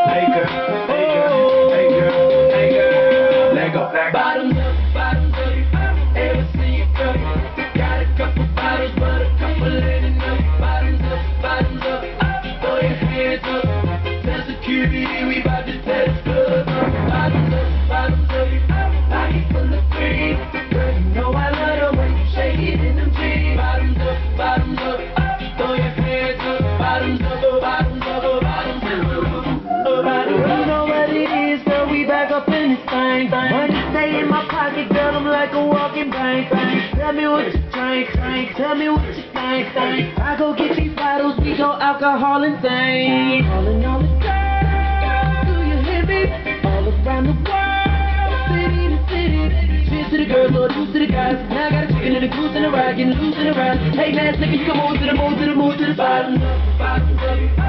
Hey girl, hey girl, hey girl, hey girl. Let go, let go. Bottoms up, ever see you girl? Got a couple bottles, but a couple ain't enough. Bottoms up, throw your hands up. Tell security we bout to test club. Bottoms up, pocket full of green. Girl, you know I love the way you shake it in them jeans. Bottoms up, throw your hands up. Bottoms up, bottoms up, bottoms up. You know what it is, girl, we back up in this thing. Money stay in my pocket, girl, I'm like a walking bank. Tell me what you drink, tell me what you think. I go get these bottles, we go alcohol and things. Calling all the girls, do you hear me? All around the world, city to city. Cheers to the girls, Lord, juice to the guys. Now I got a chicken and a goose and a ride, getting loose and around. Hey, man, nigga, you come on to the bottom. Bottoms up.